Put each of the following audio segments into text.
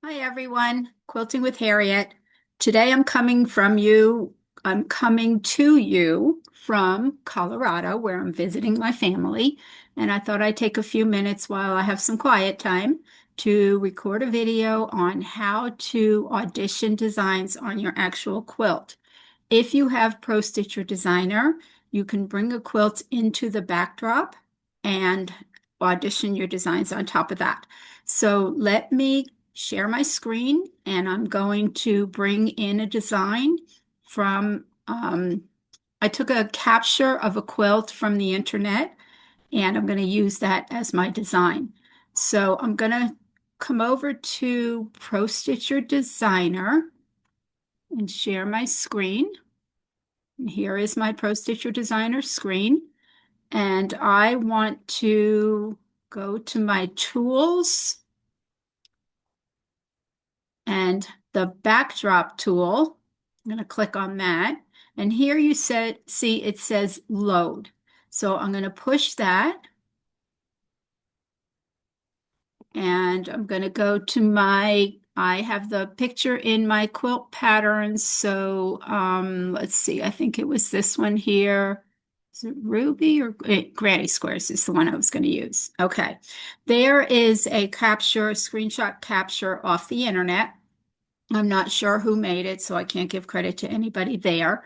Hi everyone, Quilting with Harriet. Today I'm coming to you from Colorado where I'm visiting my family, and I thought I'd take a few minutes while I have some quiet time to record a video on how to audition designs on your actual quilt. If you have Pro Stitcher Designer, you can bring a quilt into the backdrop and audition your designs on top of that. So let me share my screen, and I'm going to bring in a design from, I took a capture of a quilt from the internet, and I'm going to use that as my design. So I'm going to come over to Pro Stitcher Designer and share my screen. And here is my Pro Stitcher Designer screen. And I want to go to my tools and the backdrop tool. I'm going to click on that. And here see it says load. So I'm going to push that. And I'm going to go to I have the picture in my quilt patterns. So let's see, I think it was this one here. Is it Ruby or Granny Squares is the one I was going to use. Okay. There is a screenshot capture off the internet. I'm not sure who made it, so I can't give credit to anybody there.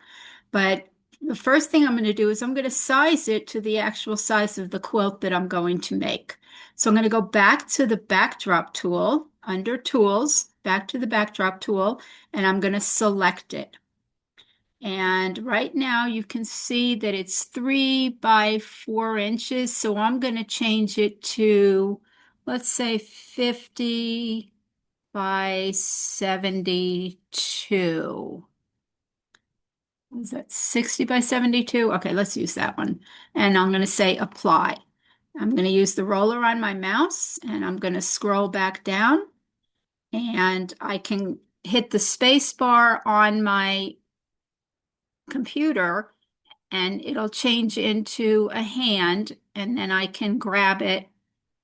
But the first thing I'm going to do is I'm going to size it to the actual size of the quilt that I'm going to make. So I'm going to go back to the backdrop tool, under tools, back to the backdrop tool, and I'm going to select it. And right now you can see that it's 3 by 4 inches. So I'm going to change it to, let's say 50 by 72. Is that 60 by 72? Okay, let's use that one. And I'm going to say apply. I'm going to use the roller on my mouse and I'm going to scroll back down, and I can hit the space bar on my computer and it'll change into a hand, and then I can grab it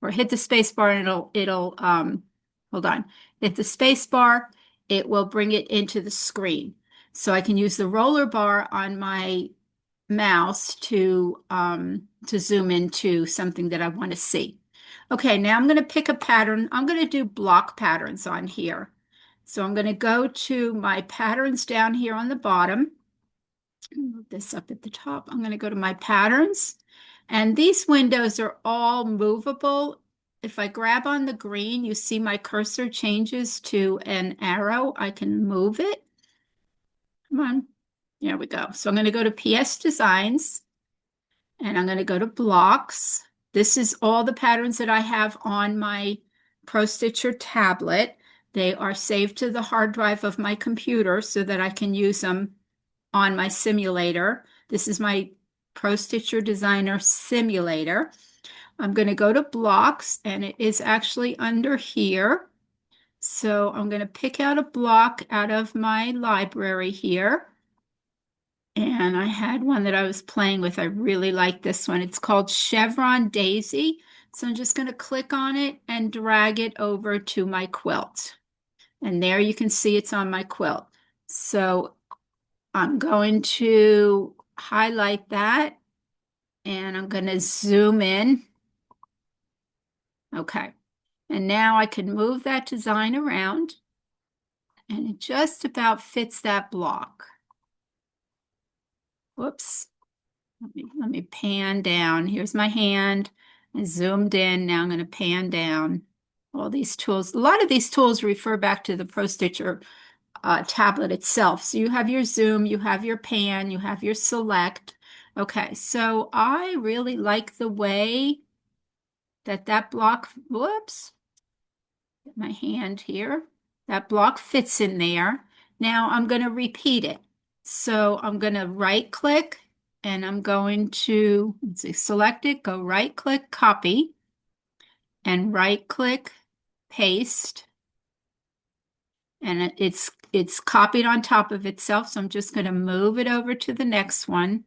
or hit the space bar and hold on, hit the space bar, it will bring it into the screen. So I can use the roller bar on my mouse to zoom into something that I want to see. Okay, now I'm going to pick a pattern. I'm going to do block patterns on here. So I'm going to go to my patterns down here on the bottom. Move this up at the top. I'm going to go to my patterns, and these windows are all movable. If I grab on the green, you see my cursor changes to an arrow. I can move it. Come on. There we go. So I'm going to go to PS Designs, and I'm going to go to Blocks. This is all the patterns that I have on my Pro Stitcher tablet. They are saved to the hard drive of my computer so that I can use them on my simulator. This is my Pro Stitcher Designer simulator. I'm going to go to Blocks, and it is actually under here. So I'm going to pick out a block out of my library here. And I had one that I was playing with. I really like this one. It's called Chevron Daisy. So I'm just going to click on it and drag it over to my quilt. And there you can see it's on my quilt. So I'm going to highlight that, and I'm going to zoom in. Okay. And now I can move that design around, and it just about fits that block. Whoops. Let me pan down. Here's my hand. I zoomed in. Now I'm going to pan down. All these tools. A lot of these tools refer back to the Pro Stitcher tablet itself. So you have your zoom, you have your pan, you have your select. Okay, so I really like the way that block, whoops, get my hand here. That block fits in there. Now I'm going to repeat it. So I'm going to right click, and I'm going to, let's see, select it, go right click, copy, and right click, paste. And it's copied on top of itself, so I'm just going to move it over to the next one.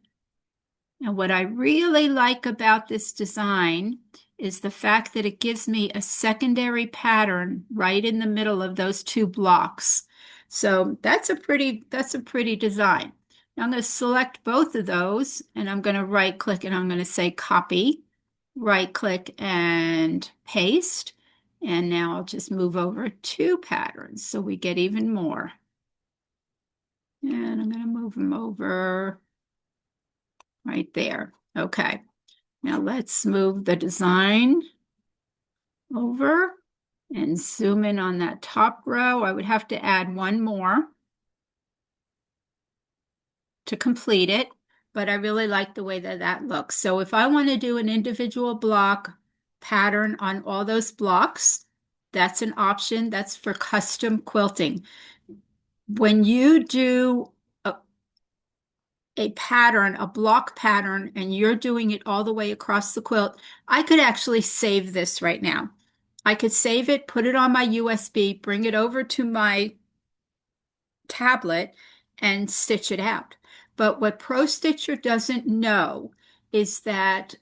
And what I really like about this design is the fact that it gives me a secondary pattern right in the middle of those two blocks. So that's a pretty design. Now I'm going to select both of those and I'm going to right click and I'm going to say copy, right click and paste. And now I'll just move over two patterns so we get even more. And I'm going to move them over right there. Okay. Now let's move the design over and zoom in on that top row. I would have to add one more to complete it, but I really like the way that that looks. So if I want to do an individual block pattern on all those blocks, that's an option. That's for custom quilting. When you do a pattern, a block pattern, and you're doing it all the way across the quilt, I could actually save this right now. I could save it, put it on my USB, bring it over to my tablet, and stitch it out. But what Pro Stitcher doesn't know is that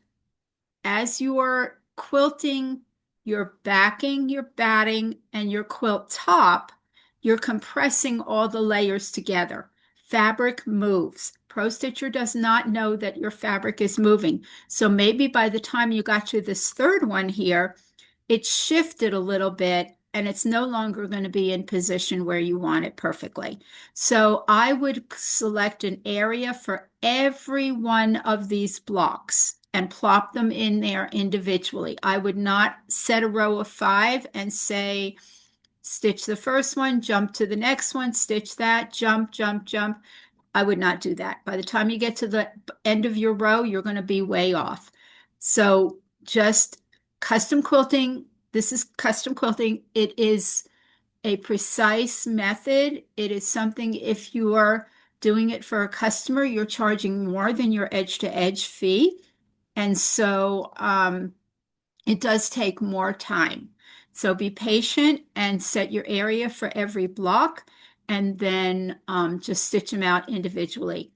as you're quilting your backing, your batting, and your quilt top, you're compressing all the layers together. Fabric moves. Pro Stitcher does not know that your fabric is moving. So maybe by the time you got to this third one here, it shifted a little bit and it's no longer going to be in position where you want it perfectly. So I would select an area for every one of these blocks and plop them in there individually. I would not set a row of 5 and say, stitch the first one, jump to the next one, stitch that, jump, jump, jump. I would not do that. By the time you get to the end of your row, you're going to be way off. So just custom quilting. This is custom quilting. It is a precise method. It is something, if you are doing it for a customer, you're charging more than your edge-to-edge fee. And so it does take more time. So be patient and set your area for every block and then just stitch them out individually.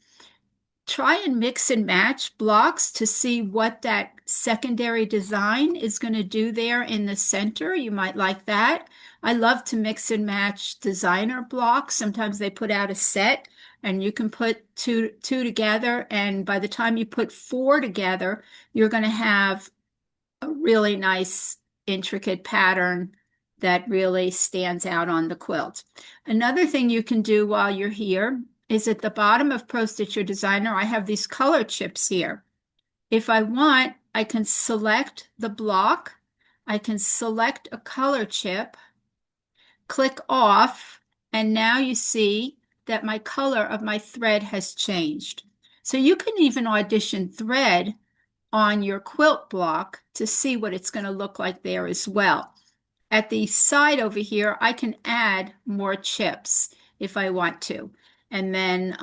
Try and mix and match blocks to see what that secondary design is going to do there in the center. You might like that. I love to mix and match designer blocks. Sometimes they put out a set and you can put two together. And by the time you put 4 together, you're going to have a really nice intricate pattern that really stands out on the quilt. Another thing you can do while you're here is at the bottom of Pro Stitcher Designer, I have these color chips here. If I want, I can select the block, I can select a color chip, click off, and now you see that my color of my thread has changed. So you can even audition thread on your quilt block to see what it's going to look like there as well. At the side over here, I can add more chips if I want to. And then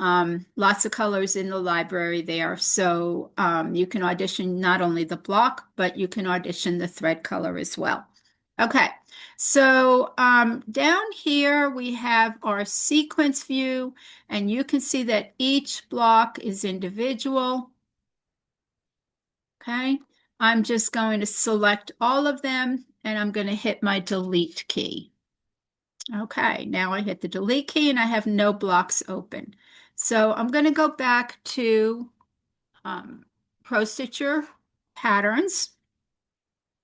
lots of colors in the library there. So you can audition not only the block, but you can audition the thread color as well. Okay, so down here we have our sequence view, and you can see that each block is individual. Okay, I'm just going to select all of them and I'm going to hit my delete key. Okay, now I hit the delete key and I have no blocks open. So I'm going to go back to Pro Stitcher patterns.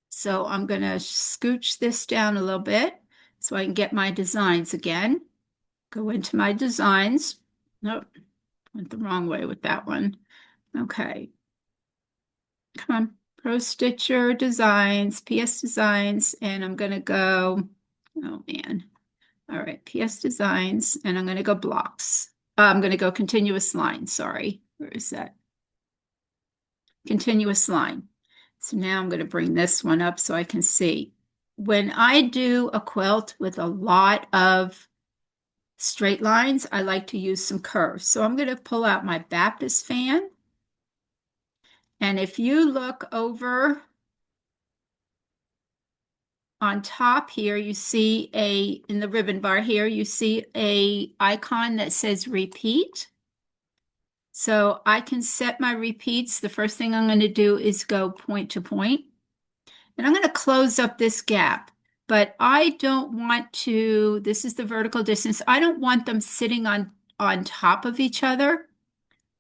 So I'm going to scooch this down a little bit so I can get my designs again. Go into my designs. Nope, went the wrong way with that one. Okay. Come on, Pro Stitcher Designs, PS Designs, and I'm going to go, oh man. All right, PS Designs, and I'm going to go blocks. I'm going to go continuous line, sorry. Where is that? Continuous line. So now I'm going to bring this one up so I can see. When I do a quilt with a lot of straight lines, I like to use some curves. So I'm going to pull out my Baptist fan. And if you look over on top here, you see in the ribbon bar here, you see a icon that says repeat. So I can set my repeats. The first thing I'm going to do is go point to point. And I'm going to close up this gap, but I don't want to, this is the vertical distance. I don't want them sitting on top of each other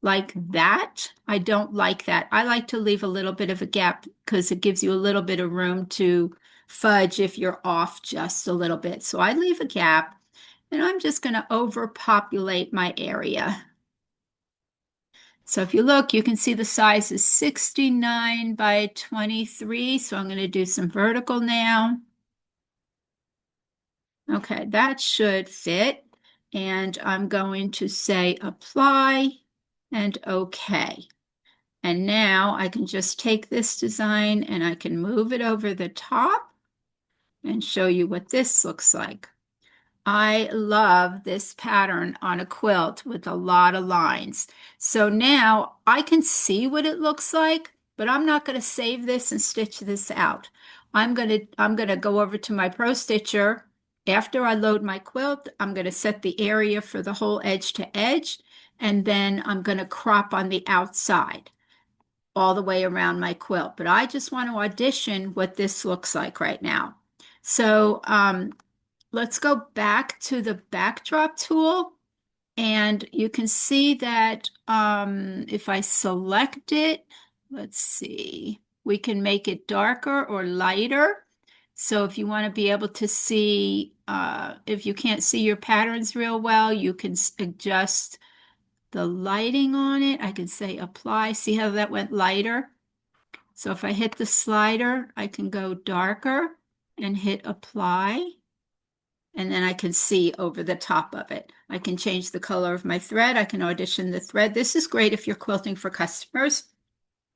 like that. I don't like that. I like to leave a little bit of a gap because it gives you a little bit of room to fudge if you're off just a little bit. So I leave a gap and I'm just going to overpopulate my area. So if you look, you can see the size is 69 by 23. So I'm going to do some vertical now. Okay, that should fit. And I'm going to say apply and OK. And now I can just take this design and I can move it over the top and show you what this looks like. I love this pattern on a quilt with a lot of lines. So now I can see what it looks like, but I'm not going to save this and stitch this out. I'm going to go over to my Pro Stitcher. After I load my quilt, I'm going to set the area for the whole edge to edge, and then I'm going to crop on the outside all the way around my quilt. But I just want to audition what this looks like right now. So let's go back to the backdrop tool, and you can see that if I select it, let's see, we can make it darker or lighter. So if you want to be able to see, if you can't see your patterns real well, you can adjust the lighting on it. I can say apply. See how that went lighter? So if I hit the slider, I can go darker and hit apply. And then I can see over the top of it. I can change the color of my thread. I can audition the thread. This is great if you're quilting for customers.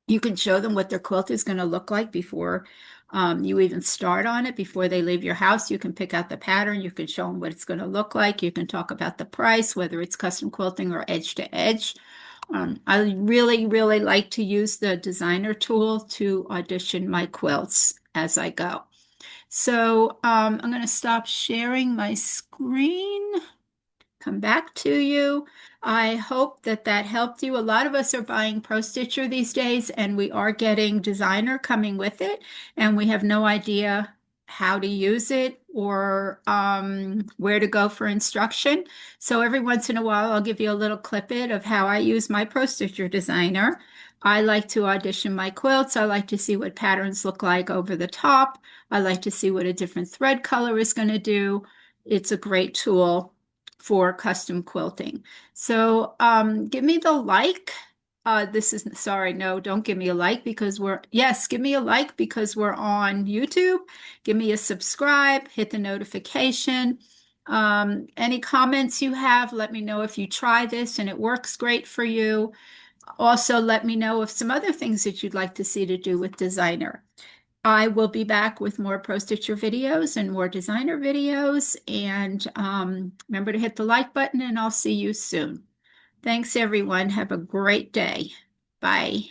You can show them what their quilt is going to look like before you even start on it, before they leave your house. You can pick out the pattern. You can show them what it's going to look like. You can talk about the price, whether it's custom quilting or edge to edge. I really, really like to use the designer tool to audition my quilts as I go. So I'm going to stop sharing my screen, come back to you. I hope that that helped you. A lot of us are buying Pro Stitcher these days, and we are getting Designer coming with it, and we have no idea how to use it or where to go for instruction. So every once in a while, I'll give you a little clip of how I use my Pro Stitcher Designer. I like to audition my quilts. I like to see what patterns look like over the top. I like to see what a different thread color is going to do. It's a great tool for custom quilting. So give me the like. This is, sorry, no, don't give me a like because yes, give me a like because we're on YouTube. Give me a subscribe, hit the notification. Any comments you have, let me know if you try this and it works great for you. Also, let me know of some other things that you'd like to see to do with Designer. I will be back with more Pro Stitcher videos and more designer videos. And remember to hit the like button, and I'll see you soon. Thanks, everyone. Have a great day. Bye.